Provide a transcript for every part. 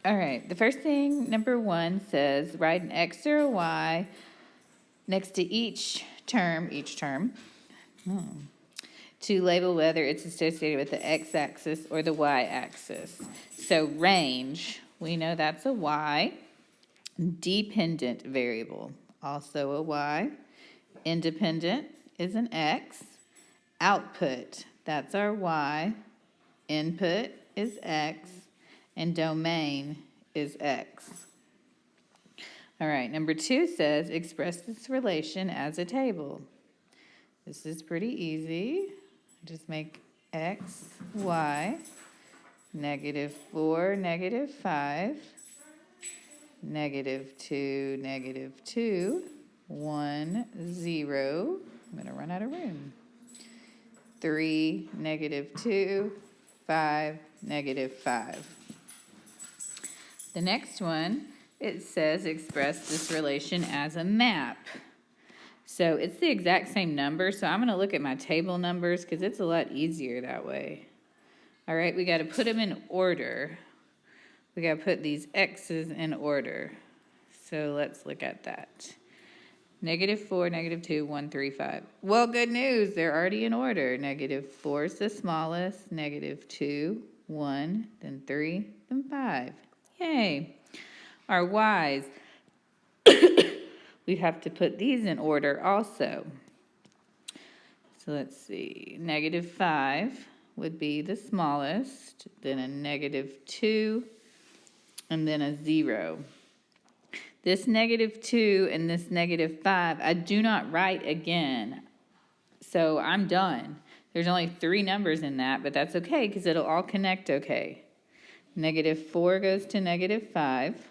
All right, the first thing, number 1, says write an X or a Y next to each term, to label whether it's associated with the x-axis or the y-axis. So range, we know that's a y. Dependent variable, also a y. Independent is an x. Output, that's our y. Input is x. And domain is x. All right, number 2 says express this relation as a table. This is pretty easy. Just make x, y, -4, -5, -2, -2, 1, 0. I'm going to run out of room. 3, -2, 5, -5. The next one, it says express this relation as a map. So it's the exact same number, so I'm going to look at my table numbers because it's a lot easier that way. All right, we got to put them in order. We got to put these x's in order. So let's look at that. -4, -2, 1, 3, 5. Well, good news, they're already in order. -4 is the smallest, -2, 1, then 3, then 5. Yay. Our y's, we have to put these in order also. So let's see, -5 would be the smallest, then a -2, and then a 0. This -2 and this -5, I do not write again. So I'm done. There's only 3 numbers in that, but that's okay because it'll all connect okay. -4 goes to -5.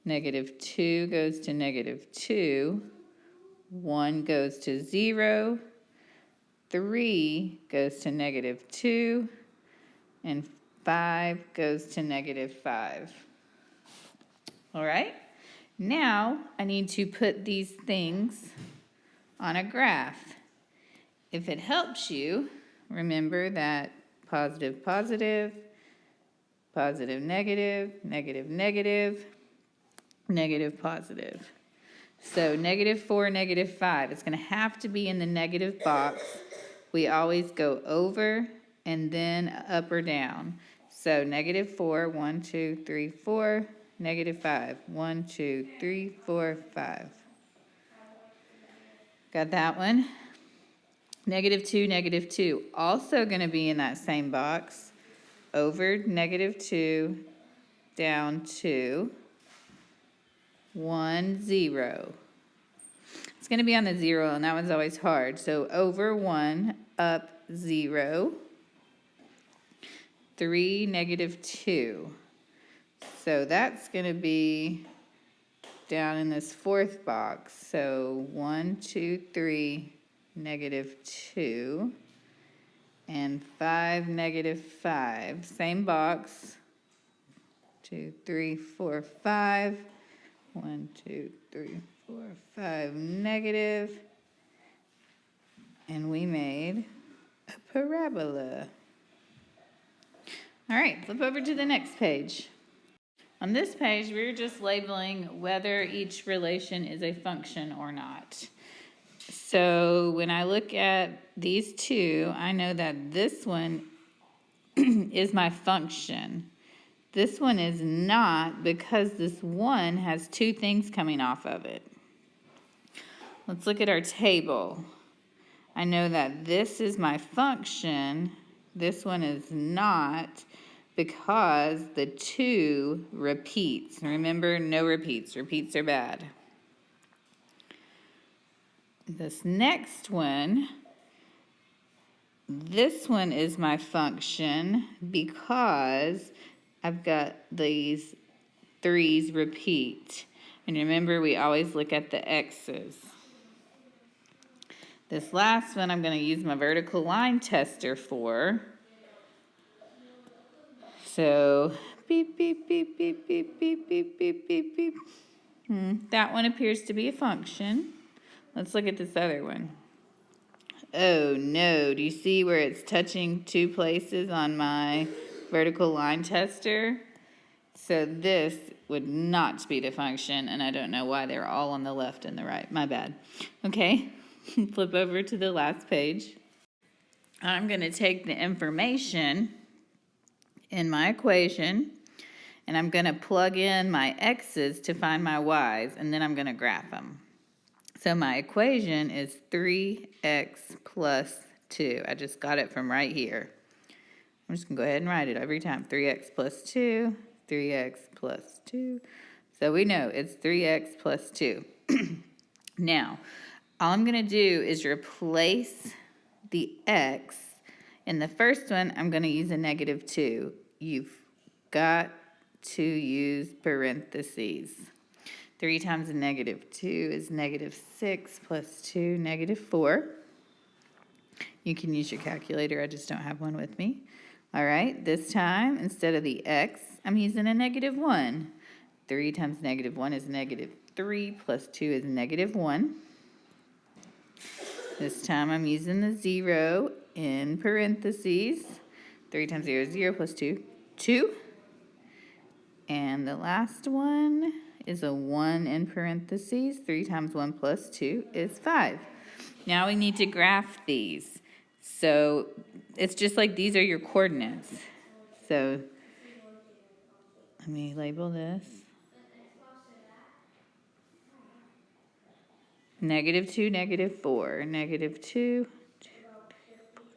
-2 goes to -2. 1 goes to 0. 3 goes to -2. And 5 goes to -5. All right? Now I need to put these things on a graph. If it helps you, remember that positive, positive, positive, negative, negative, negative, negative, positive. So -4, -5. It's going to have to be in the negative box. We always go over and then up or down. So -4, 1, 2, 3, 4. -5, 1, 2, 3, 4, 5. Got that one? -2, -2. Also going to be in that same box. Over -2, down 2, 1, 0. It's going to be on the 0, and that one's always hard. So over 1, up 0, 3, -2. So that's going to be down in this 4th box. So 1, 2, 3, -2, and 5, -5. Same box. 2, 3, 4, 5. 1, 2, 3, 4, 5, negative. And we made a parabola. All right, flip over to the next page. On this page, we're just labeling whether each relation is a function or not. So when I look at these two, I know that this one is my function. This one is not because this one has 2 things coming off of it. Let's look at our table. I know that this is my function. This one is not because the 2 repeats. Remember, no repeats. Repeats are bad. This next one, this one is my function because I've got these 3's repeat. And remember, we always look at the x's. This last one I'm going to use my vertical line tester for. So, beep, beep, beep, beep, beep, beep, beep, beep, beep, beep. That one appears to be a function. Let's look at this other one. Oh no, do you see where it's touching 2 places on my vertical line tester? So this would not be the function, and I don't know why they're all on the left and the right. My bad. Okay, flip over to the last page. I'm going to take the information in my equation, and I'm going to plug in my x's to find my y's, and then I'm going to graph them. So my equation is 3x plus 2. I just got it from right here. I'm just going to go ahead and write it every time. 3x plus 2, 3x plus 2. So we know it's 3x plus 2. Now, all I'm going to do is replace the x. In the first one, I'm going to use a negative 2. You've got to use parentheses. 3 times a negative 2 is negative 6 plus 2, negative 4. You can use your calculator. I just don't have one with me. All right, this time, instead of the x, I'm using a negative 1. 3 times negative 1 is negative 3 plus 2 is negative 1. This time I'm using the 0 in parentheses. 3 times 0 is 0 plus 2, 2. And the last one is a 1 in parentheses. 3 times 1 plus 2 is 5. Now we need to graph these. So it's just like these are your coordinates. So let me label this. Negative 2, negative 4. Negative 2,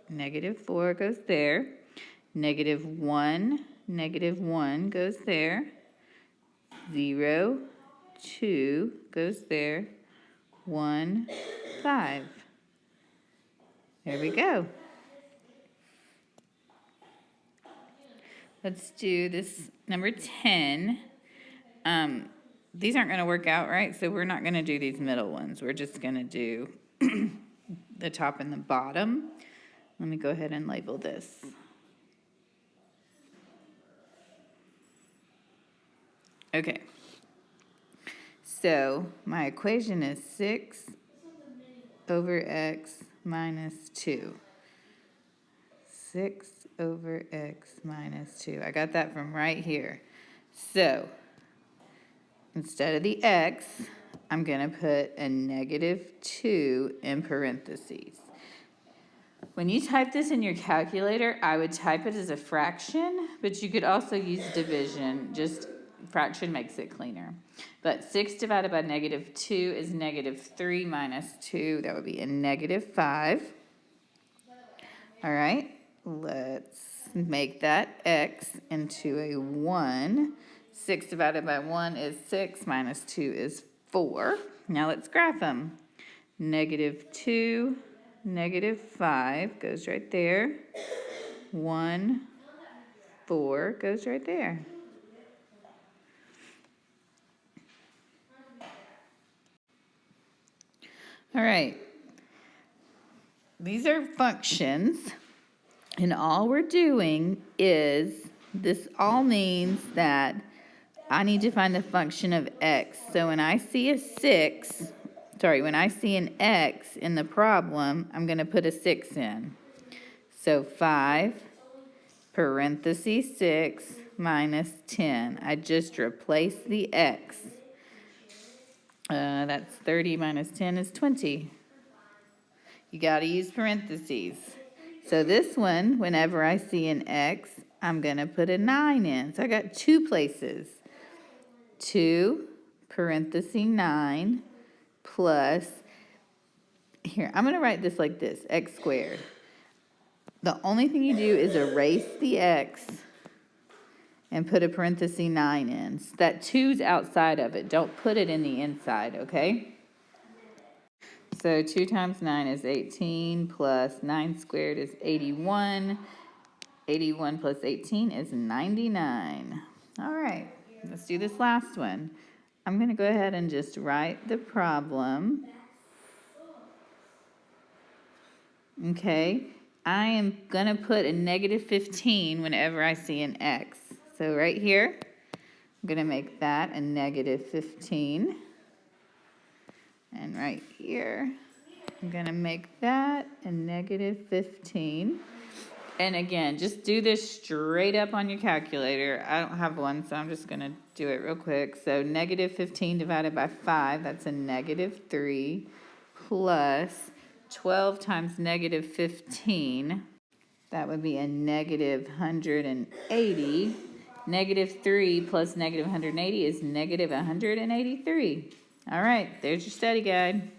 negative 4 goes there. Negative 1 goes there. 0, 2 goes there. 1, 5. There we go. Let's do this number 10. These aren't going to work out, right? So we're not going to do these middle ones. We're just going to do the top and the bottom. Let me go ahead and label this. Okay. So my equation is 6 over x minus 2. 6 over x minus 2. I got that from right here. So instead of the x, I'm going to put a negative 2 in parentheses. When you type this in your calculator, I would type it as a fraction, but you could also use division. Just fraction makes it cleaner. But 6 divided by negative 2 is negative 3 minus 2. That would be a negative 5. All right, let's make that x into a 1. 6 divided by 1 is 6, minus 2 is 4. Now let's graph them. Negative 2, negative 5 goes right there. 1, 4 goes right there. All right. These are functions, and all we're doing is, this all means that I need to find the function of x. So when I see when I see an x in the problem, I'm going to put a 6 in. So 5, parentheses 6, minus 10. I just replaced the x. That's 30 minus 10 is 20. You got to use parentheses. So this one, whenever I see an x, I'm going to put a 9 in. So I got 2 places. 2, parentheses 9, plus, here, I'm going to write this like this, x squared. The only thing you do is erase the x and put a parentheses 9 in. So that 2's outside of it. Don't put it in the inside, okay? So 2 times 9 is 18, plus 9 squared is 81. 81 plus 18 is 99. All right, let's do this last one. I'm going to go ahead and just write the problem. Okay, I am going to put a negative 15 whenever I see an x. So right here, I'm going to make that a negative 15. And right here, I'm going to make that a negative 15. And again, just do this straight up on your calculator. I don't have one, so I'm just going to do it real quick. So negative 15 divided by 5, that's a negative 3, plus 12 times negative 15, that would be a negative 180. Negative 3 plus negative 180 is negative 183. All right, there's your study guide.